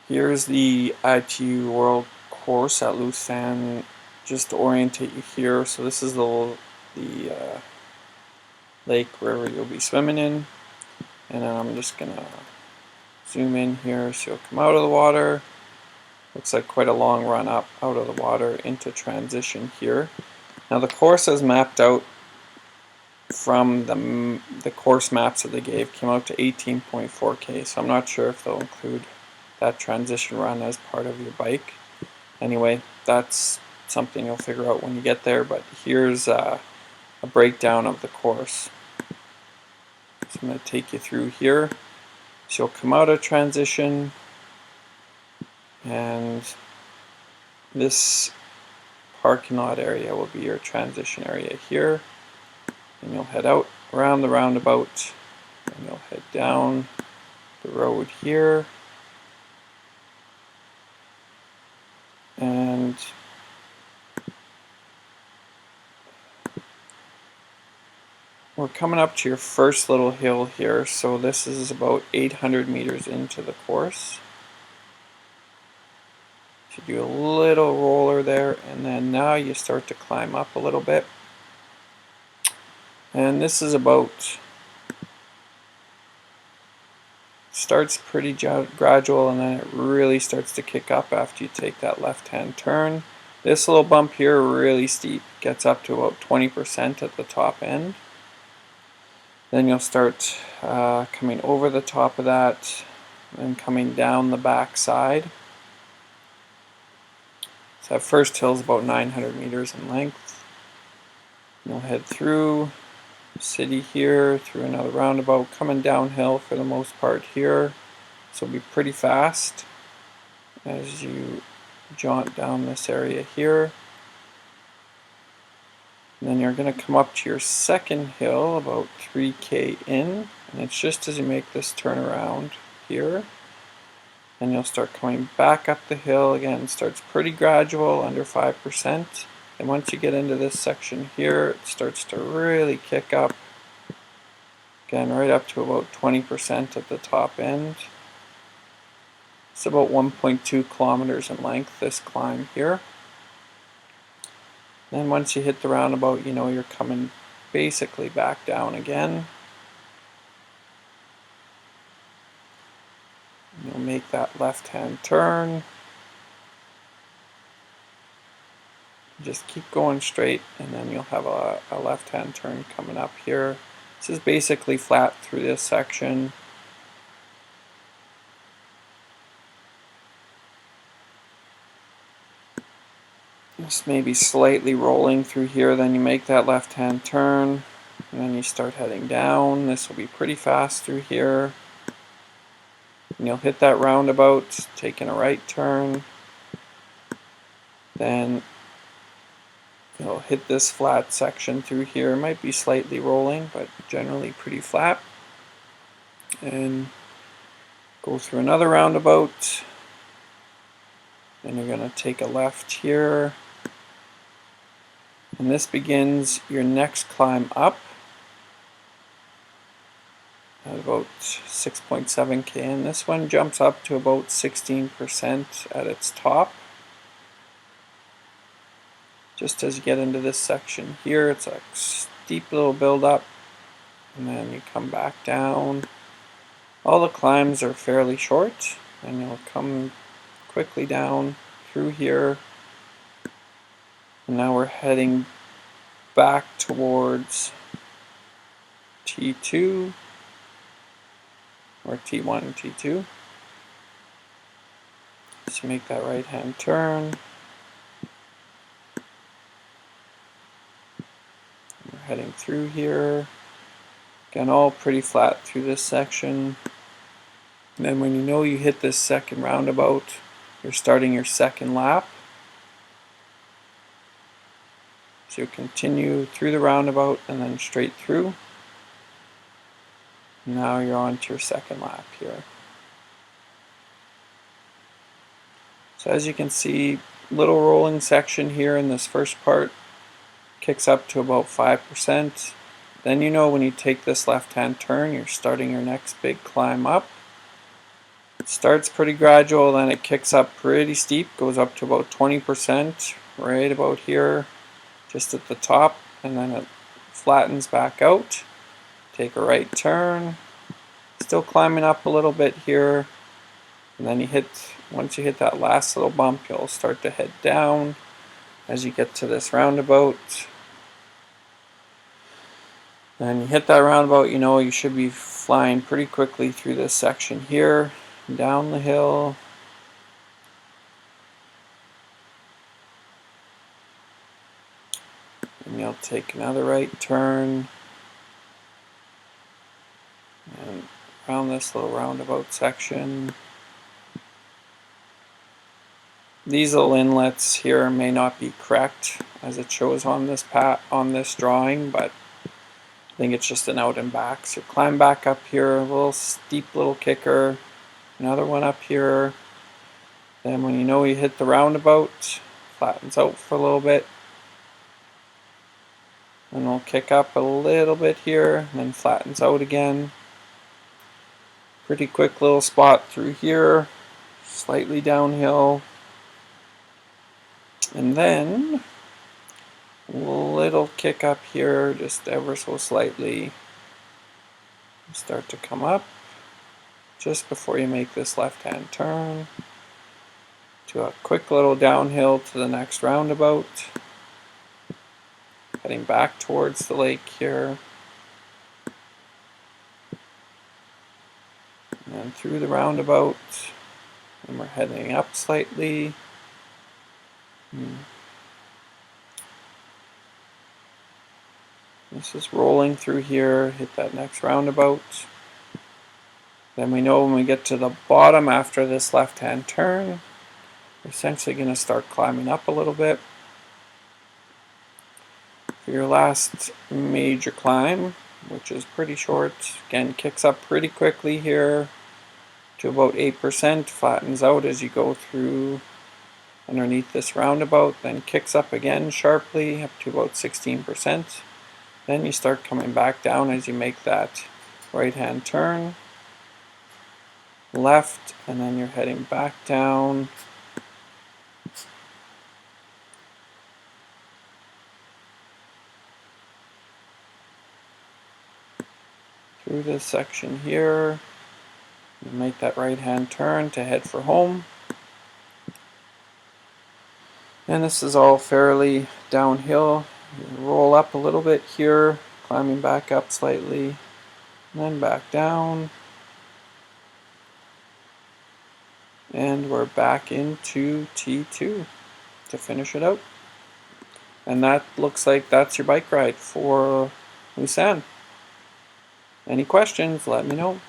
Here's the ITU World course at Lucerne, just to orientate you here. So this is the lake where you'll be swimming in, and I'm just gonna zoom in here so you'll come out of the water. Looks like quite a long run up out of the water into transition here. Now the course is mapped out from the course maps that they gave, came out to 18.4K, so I'm not sure if they'll include that transition run as part of your bike. Anyway, that's something you'll figure out when you get there, but here's a breakdown of the course. So I'm going to take you through here. So you'll come out of transition, and this parking lot area will be your transition area here. And you'll head out around the roundabout, and you'll head down the road here. And we're coming up to your first little hill here, so this is about 800 meters into the course. So you do a little roller there, and then now you start to climb up a little bit. And this is about, starts pretty gradual, and then it really starts to kick up after you take that left-hand turn. This little bump here, really steep, gets up to about 20% at the top end. Then you'll start coming over the top of that and coming down the back side. So that first hill is about 900 meters in length. You'll head through the city here, through another roundabout, coming downhill for the most part here. So it'll be pretty fast as you jaunt down this area here. And then you're going to come up to your second hill about 3K in, and it's just as you make this turnaround here. And you'll start coming back up the hill. Again, it starts pretty gradual, under 5%. And once you get into this section here, it starts to really kick up. Again, right up to about 20% at the top end. It's about 1.2 kilometers in length, this climb here. Then once you hit the roundabout, you know you're coming basically back down again. You'll make that left-hand turn. Just keep going straight, and then you'll have a left-hand turn coming up here. This is basically flat through this section. Just maybe slightly rolling through here, then you make that left-hand turn, and then you start heading down. This will be pretty fast through here. And you'll hit that roundabout, taking a right turn. Then you'll hit this flat section through here. It might be slightly rolling, but generally pretty flat. And go through another roundabout. Then you're going to take a left here. And this begins your next climb up at about 6.7K. And this one jumps up to about 16% at its top. Just as you get into this section here, it's a steep little build up, and then you come back down. All the climbs are fairly short, and you'll come quickly down through here. And now we're heading back towards T2, or T1 and T2. So make that right hand turn. We're heading through here. Again, all pretty flat through this section. And then when you know you hit this second roundabout, you're starting your second lap. So you continue through the roundabout and then straight through. Now you're on to your second lap here. So as you can see, little rolling section here in this first part, kicks up to about 5%. Then you know when you take this left-hand turn, you're starting your next big climb up. starts pretty gradual, then it kicks up pretty steep, goes up to about 20%, right about here, just at the top, and then it flattens back out. Take a right turn, still climbing up a little bit here, and then once you hit that last little bump, you'll start to head down as you get to this roundabout. Then you hit that roundabout, you know you should be flying pretty quickly through this section here, down the hill. And you'll take another right turn and around this little roundabout section. These little inlets here may not be correct as it shows on this drawing, but I think it's just an out and back. So climb back up here, a little steep little kicker, another one up here. Then when you know you hit the roundabout, flattens out for a little bit. And we'll kick up a little bit here, and then flattens out again. Pretty quick little spot through here, slightly downhill. And then a little kick up here, just ever so slightly. Start to come up just before you make this left-hand turn to a quick little downhill to the next roundabout. Heading back towards the lake here. And then through the roundabout. And we're heading up slightly. This is rolling through here, hit that next roundabout. Then we know when we get to the bottom after this left-hand turn, we're essentially going to start climbing up a little bit. For your last major climb, which is pretty short, again kicks up pretty quickly here to about 8%, flattens out as you go through underneath this roundabout, then kicks up again sharply up to about 16%. Then you start coming back down as you make that right-hand turn, left, and then you're heading back down. Through this section here, you make that right-hand turn to head for home. And this is all fairly downhill. You roll up a little bit here, climbing back up slightly, and then back down. And we're back into T2 to finish it out. And that looks like that's your bike ride for Lucerne. Any questions, let me know.